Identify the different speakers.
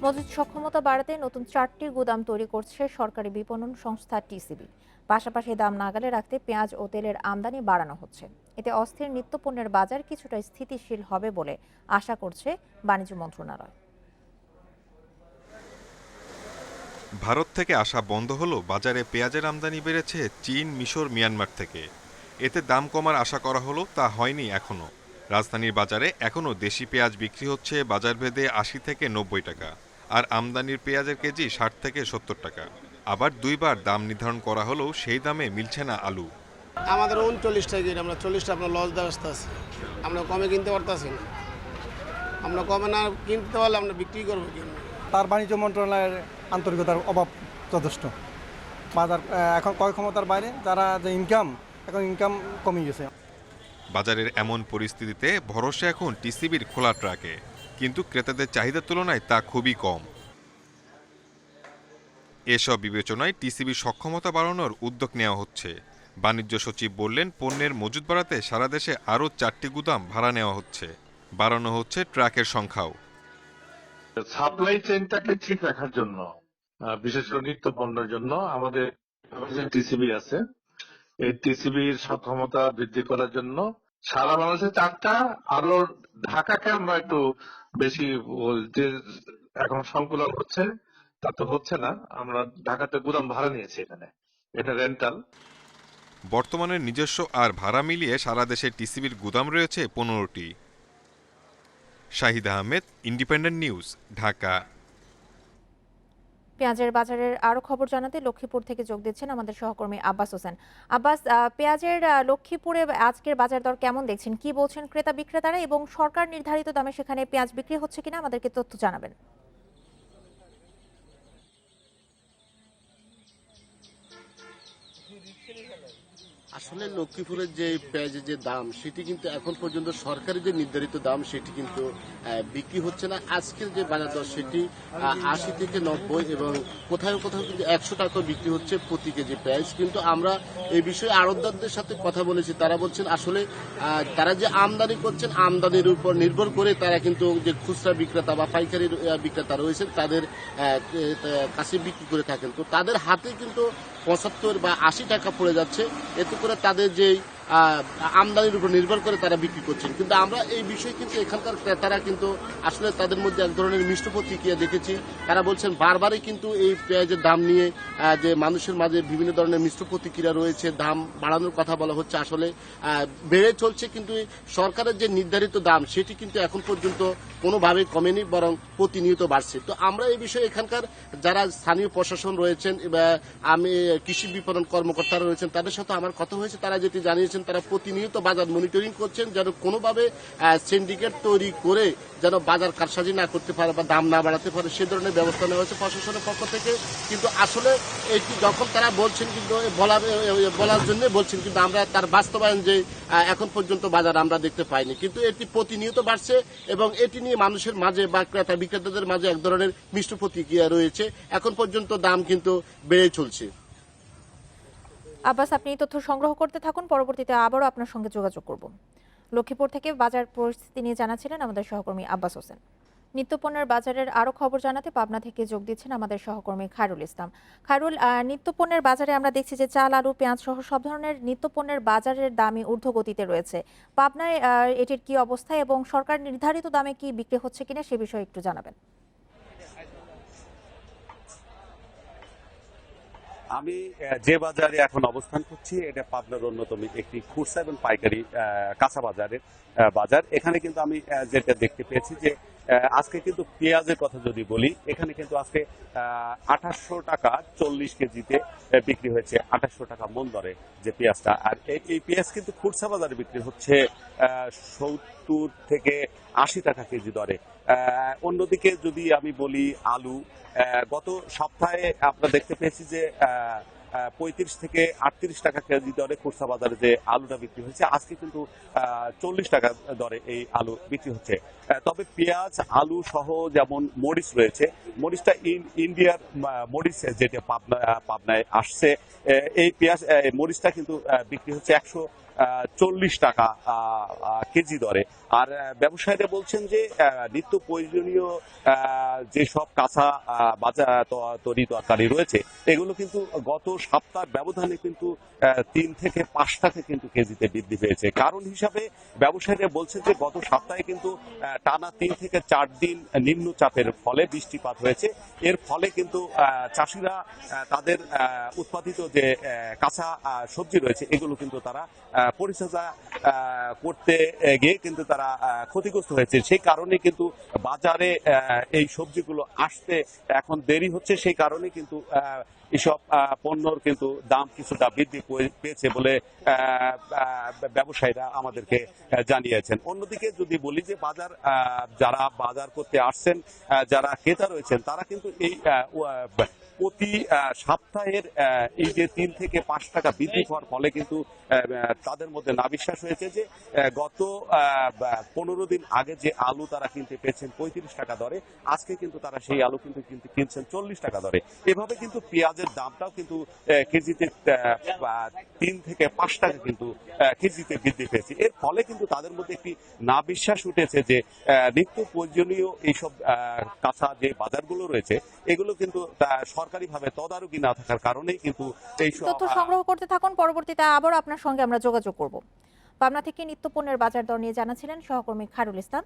Speaker 1: মজুদ সক্ষমতা বাড়াতে নতুন 4টি গুদাম তৈরি করছে সরকারি বিপণন সংস্থা টিসিবি। পাশাপাশি দাম নাগালে রাখতে পেঁয়াজ ও তেলের আমদানি বাড়ানো হচ্ছে। এতে অস্থির নিত্যপণ্যের বাজার কিছুটা স্থিতিশীল হবে বলে আশা করছে বাণিজ্য মন্ত্রণালয়।
Speaker 2: ভারত থেকে আসা বন্ধ হলো বাজারে পেঁয়াজের আমদানি বেড়েছে চীন, মিশর, মিয়ানমার থেকে। এতে দাম কমার আশা করা হলো, তা হয়নি এখনো। রাজধানীর বাজারে এখনো দেশি পেঁয়াজ বিক্রি হচ্ছে বাজারভেদে 80 থেকে 90 টাকা, আর আমদানির পেঁয়াজের কেজি 60 থেকে 70 টাকা। আবার দুইবার দাম নির্ধারণ করা হলেও সেই দামে মিলছে না আলু।
Speaker 3: আমাদের 39 টাকা, আমরা 40টা আপনার লস ব্যবস্থা আছে। আমরা কমে কিনতে পারতেছি না। আমরা কমে না কিনতে পারলে আমরা বিক্রি করবো কিনা।
Speaker 4: তার বাণিজ্য মন্ত্রণালয়ের আন্তরিকতার অভাব যথেষ্ট। বাজার এখন ক্রয় ক্ষমতার বাইরে, যারা যে এখন ইনকাম কমে গেছে।
Speaker 2: বাজারের এমন পরিস্থিতিতে ভরসা এখন টিসিবির খোলা ট্রাকে, কিন্তু ক্রেতাদের চাহিদার তুলনায় তা খুবই কম। এসব বিবেচনায় টিসিবির সক্ষমতা বাড়ানোর উদ্যোগ নেওয়া হচ্ছে। বাণিজ্য সচিব বললেন, পণ্যের মজুত বাড়াতে সারা দেশে আরও 4টি গুদাম ভাড়া নেওয়া হচ্ছে। বাড়ানো হচ্ছে ট্রাকের সংখ্যাও।
Speaker 5: সাপ্লাই চেইনটাকে ঠিক রাখার জন্য, বিশেষ করে নিত্য পণ্যের জন্য আমাদের টিসিবি আছে। এই টিসিবির সক্ষমতা বৃদ্ধি করার জন্য সারা বাংলাদেশে 4টা, আরো ঢাকাকে আমরা একটু বেশি যে এখন সংকুলন হচ্ছে তা তো হচ্ছে না। আমরা ঢাকাতে গুদাম ভাড়া নিয়েছি, এখানে এটা রেন্টাল।
Speaker 2: বর্তমানে নিজস্ব আর ভাড়া মিলিয়ে সারা দেশে টিসিবির গুদাম রয়েছে 15টি। Shahid Ahmed, Independent News, Dhaka.
Speaker 1: পেঁয়াজের বাজারের আরো খবর জানাতে লক্ষ্মীপুর থেকে যোগ দিচ্ছেন আমাদের সহকর্মী আব্বাস হোসেন। আব্বাস, পেঁয়াজের লক্ষ্মীপুরে আজকের বাজার দর কেমন দেখছেন? কি বলছেন ক্রেতা বিক্রেতারা, এবং সরকার নির্ধারিত দামে সেখানে পেঁয়াজ বিক্রি হচ্ছে কিনা আমাদেরকে তথ্য জানাবেন।
Speaker 6: আসলে লক্ষ্মীপুরের যে পেঁয়াজের যে দাম, সেটি কিন্তু এখন পর্যন্ত সরকারি যে নির্ধারিত দাম সেটি কিন্তু বিক্রি হচ্ছে না। আজকের যে বাজার দর সেটি 80 থেকে 90 এবং কোথাও কোথাও কিন্তু 100 টাকা বিক্রি হচ্ছে প্রতি কেজি পেঁয়াজ। কিন্তু আমরা এই বিষয়ে আড়তদারদের সাথে কথা বলেছি, তারা বলছেন আসলে তারা যে আমদানি করছেন, আমদানির উপর নির্ভর করে তারা কিন্তু যে খুচরা বিক্রেতা বা পাইকারি বিক্রেতা রয়েছেন তাদের কাছে বিক্রি করে থাকেন। তো তাদের হাতে কিন্তু 75 বা 80 টাকা পড়ে যাচ্ছে। এতে করে তাদের যে আমদানির উপর নির্ভর করে তারা বিক্রি করছেন। কিন্তু আমরা এই বিষয়ে কিন্তু এখানকার ক্রেতারা কিন্তু আসলে তাদের মধ্যে এক ধরনের মিশ্র প্রতিক্রিয়া দেখেছি। তারা বলছেন বারবারই কিন্তু এই পেঁয়াজের দাম নিয়ে যে মানুষের মাঝে বিভিন্ন ধরনের মিশ্র প্রতিক্রিয়া রয়েছে, দাম বাড়ানোর কথা বলা হচ্ছে, আসলে বেড়ে চলছে। কিন্তু সরকারের যে নির্ধারিত দাম সেটি কিন্তু এখন পর্যন্ত কোনোভাবে কমেনি, বরং প্রতিনিয়ত বাড়ছে। তো আমরা এই বিষয়ে এখানকার যারা স্থানীয় প্রশাসন রয়েছেন, আমি কৃষি বিপণন কর্মকর্তারা রয়েছেন, তাদের সাথে আমার কথা হয়েছে। তারা যেটি জানিয়েছেন, তারা প্রতিনিয়ত বাজার মনিটরিং করছেন, যেন কোনোভাবে সিন্ডিকেট তৈরি করে যেন বাজার কারসাজি না করতে পারে বা দাম না বাড়াতে পারে, সে ধরনের ব্যবস্থা নেওয়া হয়েছে প্রশাসনের পক্ষ থেকে। কিন্তু আসলে এটি যখন তারা বলছেন, কিন্তু বলার জন্য বলছেন, কিন্তু আমরা তার বাস্তবায়ন যে এখন পর্যন্ত বাজার আমরা দেখতে পাইনি। কিন্তু এটি প্রতিনিয়ত বাড়ছে এবং এটি নিয়ে মানুষের মাঝে বা ক্রেতা বিক্রেতাদের মাঝে এক ধরনের মিশ্র প্রতিক্রিয়া রয়েছে। এখন পর্যন্ত দাম কিন্তু বেড়ে চলছে।
Speaker 1: আব্বাস, আপনি এই তথ্য সংগ্রহ করতে থাকুন, পরবর্তীতে আবারও আপনার সঙ্গে যোগাযোগ করব। লক্ষ্মীপুর থেকে বাজার পরিস্থিতি নিয়ে জানাচ্ছিলেন আমাদের সহকর্মী আব্বাস হোসেন। নিত্যপণ্যের বাজারের আরো খবর জানাতে পাবনা থেকে যোগ দিচ্ছেন আমাদের সহকর্মী খায়রুল ইসলাম। খায়রুল, নিত্যপণ্যের বাজারে আমরা দেখছি যে চাল, আলু, পেঁয়াজ সহ সব ধরনের নিত্যপণ্যের বাজারের দামই ঊর্ধ্বগতিতে রয়েছে। পাবনায় এটির কি অবস্থা এবং সরকার নির্ধারিত দামে কি বিক্রি হচ্ছে কিনা সে বিষয়ে একটু জানাবেন।
Speaker 7: আমি যে বাজারে এখন অবস্থান করছি এটা পাবনার অন্যতম একটি খুচরা এবং পাইকারি কাঁচা বাজারের বাজার। এখানে কিন্তু আমি যেটা দেখতে পেয়েছি যে আজকে কিন্তু পেঁয়াজের কথা যদি বলি, এখানে কিন্তু আজকে 2800 টাকা 40 কেজিতে বিক্রি হয়েছে, 2800 টাকা মন দরে যে পেঁয়াজটা। আর এই পেঁয়াজ কিন্তু খুচরা বাজারে বিক্রি হচ্ছে 70 থেকে 80 টাকা কেজি দরে। অন্যদিকে যদি আমি বলি আলু, গত সপ্তাহে আমরা দেখতে পেয়েছি যে 35 থেকে 38 টাকা কেজি দরে খুচরা বাজারে যে আলুটা বিক্রি হয়েছে, আজকে কিন্তু 40 টাকা দরে এই আলু বিক্রি হচ্ছে। তবে পেঁয়াজ, আলু সহ যেমন মরিচ রয়েছে, মরিচটা ইন্ডিয়ার মরিচ যেটা পাবনায় আসছে, এই পেঁয়াজ মরিচটা কিন্তু বিক্রি হচ্ছে 40 টাকা কেজি দরে। আর ব্যবসায়ীরা বলছেন যে নিত্য প্রয়োজনীয় যেসব কাঁচা বাজার তরি তরকারি রয়েছে এগুলো কিন্তু গত সপ্তাহ ব্যবধানে কিন্তু 3 থেকে 5 টাকা কিন্তু কেজিতে বৃদ্ধি পেয়েছে। কারণ হিসাবে ব্যবসায়ীরা বলছেন যে গত সপ্তাহে কিন্তু টানা 3 থেকে 4 দিন নিম্নচাপের ফলে বৃষ্টিপাত হয়েছে। এর ফলে কিন্তু চাষিরা তাদের উৎপাদিত যে কাঁচা সবজি রয়েছে এগুলো কিন্তু তারা পরিচর্যা করতে গিয়ে কিন্তু তারা ক্ষতিগ্রস্ত হয়েছে। সেই কারণে কিন্তু বাজারে এই সবজিগুলো আসতে এখন দেরি হচ্ছে। সেই কারণে কিন্তু এসব পণ্যর কিন্তু দাম কিছুটা বৃদ্ধি পেয়েছে বলে ব্যবসায়ীরা আমাদেরকে জানিয়েছেন। অন্যদিকে যদি বলি যে বাজার যারা বাজার করতে আসছেন, যারা ক্রেতা রয়েছেন তারা কিন্তু এই প্রতি সপ্তাহের এই যে 3 থেকে 5 টাকা বৃদ্ধি হওয়ার ফলে কিন্তু তাদের মধ্যে নাবিশ্বাস হয়েছে যে গত 15 দিন আগে যে আলু তারা কিনতে পেয়েছেন 35 টাকা দরে, আজকে কিন্তু তারা সেই আলু কিন্তু কিনছেন 40 টাকা দরে। এভাবে কিন্তু পেঁয়াজের দামটাও কিন্তু কেজিতে 3 থেকে 5 টাকা কিন্তু কেজিতে বৃদ্ধি পেয়েছে। এর ফলে কিন্তু তাদের মধ্যে একটি নাবিশ্বাস উঠেছে যে নিত্য প্রয়োজনীয় এইসব কাঁচা যে বাজারগুলো রয়েছে এগুলো কিন্তু সরকারিভাবে তদারকি না থাকার কারণেই কিন্তু এইসব
Speaker 1: তথ্য সংগ্রহ করতে থাকুন, পরবর্তীতে আবারও আপনার সঙ্গে আমরা যোগাযোগ করব। পাবনা থেকে নিত্যপণ্যের বাজার দর নিয়ে জানাছিলেন সহকর্মী খায়রুল ইসলাম।